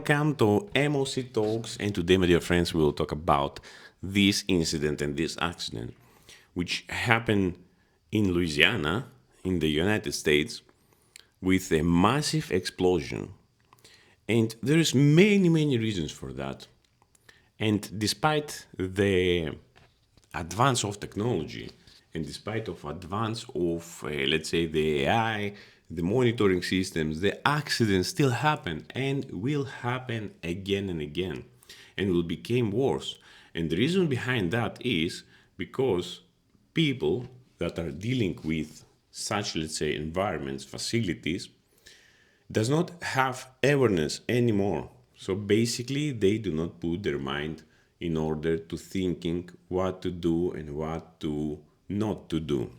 Welcome to MOC Talks, and today, my dear friends, we will talk about this incident and this accident, which happened in Louisiana, in the United States, with a massive explosion. And there is many reasons for that. And despite the advance of technology and despite of advance of let's say the AI, the monitoring systems, the accidents still happen and will happen again and again and will become worse. And the reason behind that is because people that are dealing with such, let's say, environments, facilities, does not have awareness anymore. So basically, they do not put their mind in order to thinking what to do and what to not to do.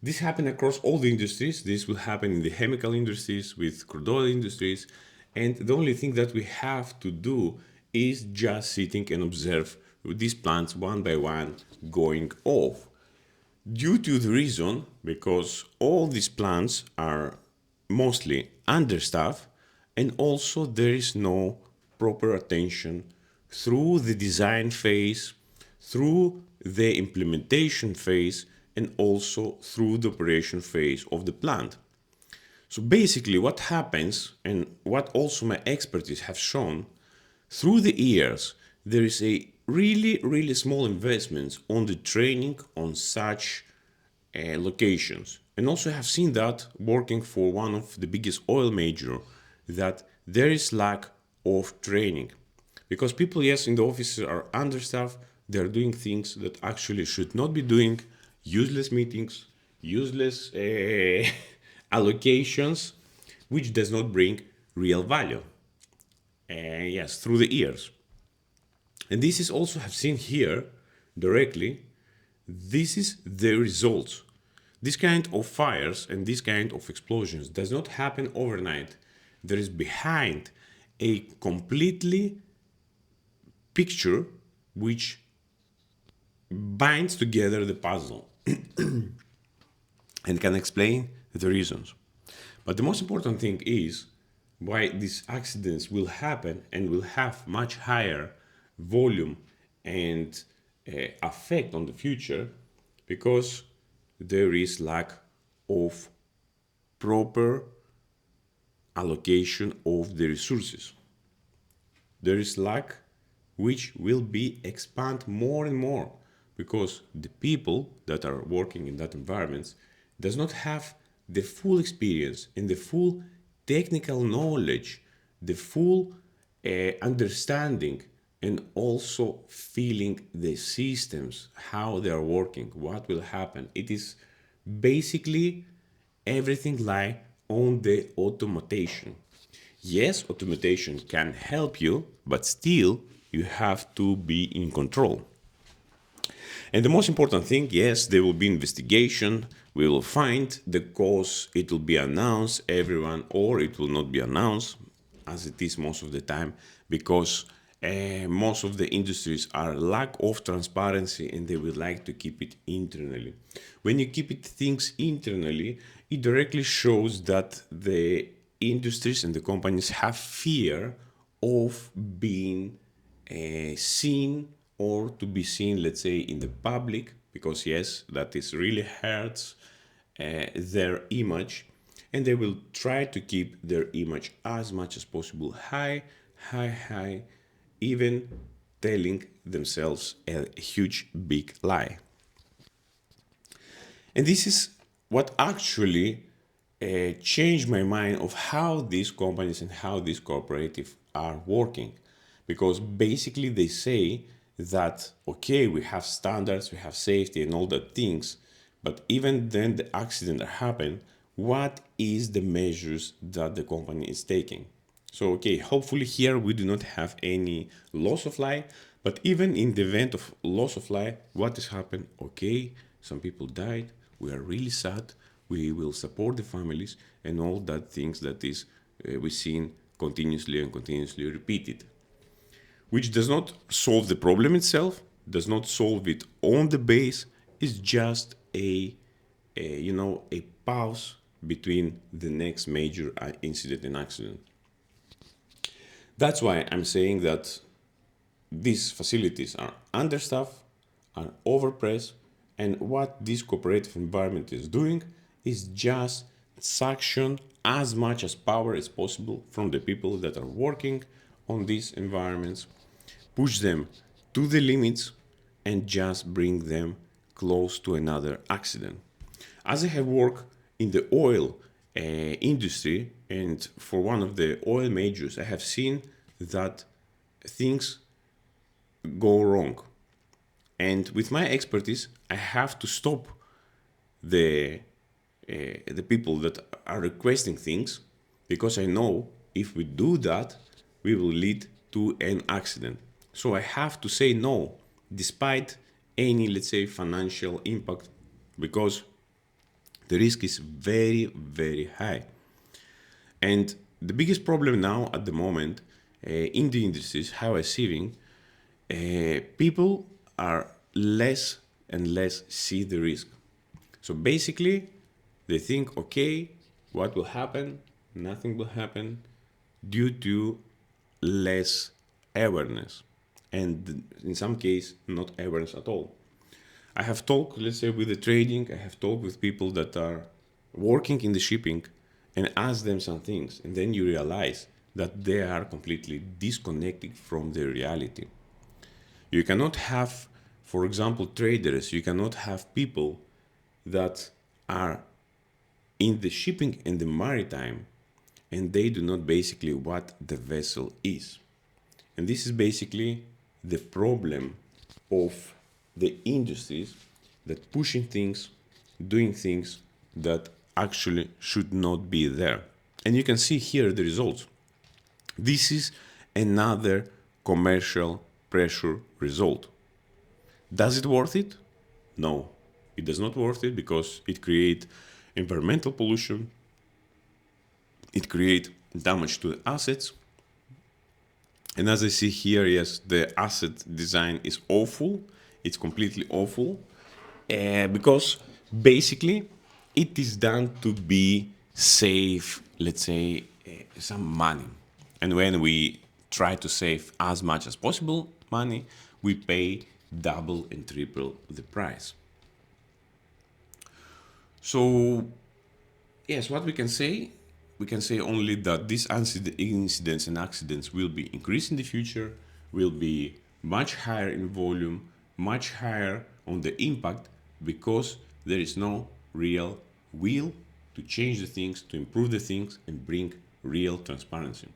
This happen across all the industries. This will happen in the chemical industries, with crude oil industries, and the only thing that we have to do is just sitting and observe these plants one by one going off. Due to the reason, because all these plants are mostly understaffed, and also there is no proper attention through the design phase, through the implementation phase, and also through the operation phase of the plant. So basically, what happens, and what also my expertise have shown, through the years, there is a really small investments on the training on such locations. And also have seen that working for one of the biggest oil major, that there is lack of training. Because people, yes, in the offices are understaffed, they're doing things that actually should not be doing, useless meetings, useless allocations, which does not bring real value. Yes, through the years. And this is also have seen here directly. This is the results. This kind of fires and this kind of explosions does not happen overnight. There is behind a completely picture which binds together the puzzle and can explain the reasons. But the most important thing is why these accidents will happen and will have much higher volume and effect on the future, because there is lack of proper allocation of the resources. There is lack which will be expand more and more, because the people that are working in that environments does not have the full experience and the full technical knowledge, the full understanding, and also feeling the systems, how they are working, what will happen. It is basically everything lie on the automation. Yes, automation can help you, but still you have to be in control. And the most important thing, yes, there will be investigation. We will find the cause. It will be announced, everyone, or it will not be announced, as it is most of the time, because most of the industries are lack of transparency and they would like to keep it internally. When you keep it things internally, it directly shows that the industries and the companies have fear of being seen, or to be seen, let's say, in the public, because yes, that is really hurts their image, and they will try to keep their image as much as possible high, even telling themselves a huge big lie. And this is what actually changed my mind of how these companies and how these cooperative are working. Because basically they say that, okay, we have standards, we have safety and all that things, but even then the accident that happen, what is the measures that the company is taking? So, okay, hopefully here we do not have any loss of life, but even in the event of loss of life, what has happened? Okay, some people died. We are really sad. We will support the families and all that things that is we seen continuously and continuously repeated, which does not solve the problem itself, does not solve it on the base. It's just a pause between the next major incident and accident. That's why I'm saying that these facilities are understaffed, are overpressed, and what this cooperative environment is doing is just suction as much as power as possible from the people that are working on these environments, push them to the limits, and just bring them close to another accident. As I have worked in the oil industry and for one of the oil majors, I have seen that things go wrong. And with my expertise, I have to stop the the people that are requesting things, because I know if we do that, we will lead to an accident. So I have to say no, despite any, let's say, financial impact, because the risk is very, very high. And the biggest problem now at the moment in the industries, how I'm seeing, people are less and less see the risk. So basically, they think, okay, what will happen? Nothing will happen due to less awareness, and in some case, not awareness at all. I have talked, let's say, with the trading, I have talked with people that are working in the shipping and ask them some things, and then you realize that they are completely disconnected from the reality. You cannot have, for example, traders, you cannot have people that are in the shipping and the maritime and they do not basically what the vessel is. And this is basically the problem of the industries, that pushing things, doing things that actually should not be there. And you can see here the results. This is another commercial pressure result. Does it worth it? No, it does not worth it, because it creates environmental pollution, it creates damage to the assets. And as I see here, yes, the asset design is awful. It's completely awful, because basically it is done to be save, let's say, some money. And when we try to save as much as possible money, we pay double and triple the price. So, yes, what we can say only that these incidents and accidents will be increased in the future, will be much higher in volume, much higher on the impact, because there is no real will to change the things, to improve the things, and bring real transparency.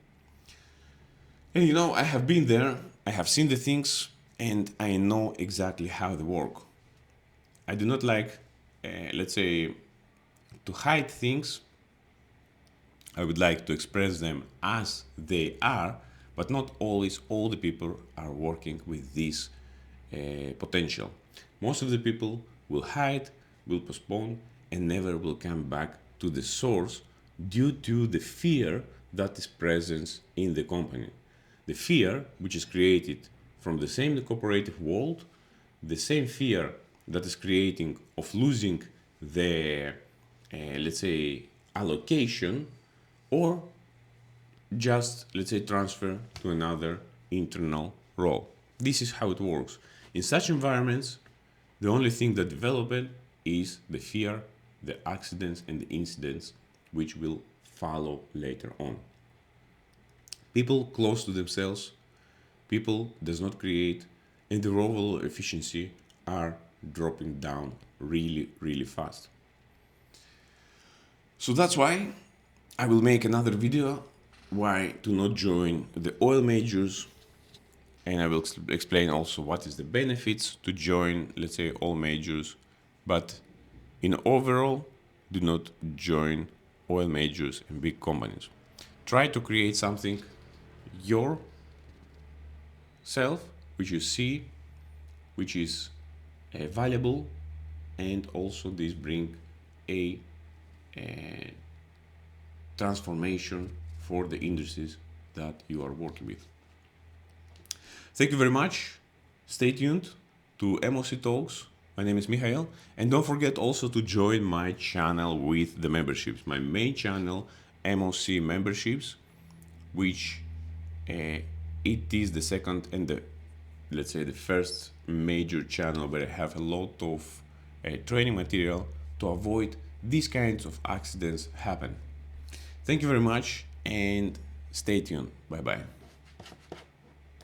And you know, I have been there, I have seen the things, and I know exactly how they work. I do not like, let's say, to hide things. I would like to express them as they are, but not always all the people are working with this potential. Most of the people will hide, will postpone, and never will come back to the source due to the fear that is present in the company. The fear which is created from the same cooperative world, the same fear that is creating of losing the, let's say, allocation, or just, let's say, transfer to another internal role. This is how it works. In such environments, the only thing that develops is the fear, the accidents, and the incidents which will follow later on. People close to themselves, people does not create, and the overall efficiency are dropping down really, really fast. So that's why I will make another video why to not join the oil majors, and I will explain also what is the benefits to join, let's say, oil majors. But in overall, do not join oil majors and big companies. Try to create something yourself, which you see, which is valuable, and also this bring a transformation for the industries that you are working with. Thank you very much. Stay tuned to MOC Talks. My name is Michael, and don't forget also to join my channel with the memberships. My main channel, MOC Memberships, which it is the second and the, let's say, the first major channel where I have a lot of training material to avoid these kinds of accidents happen. Thank you very much and stay tuned. Bye bye.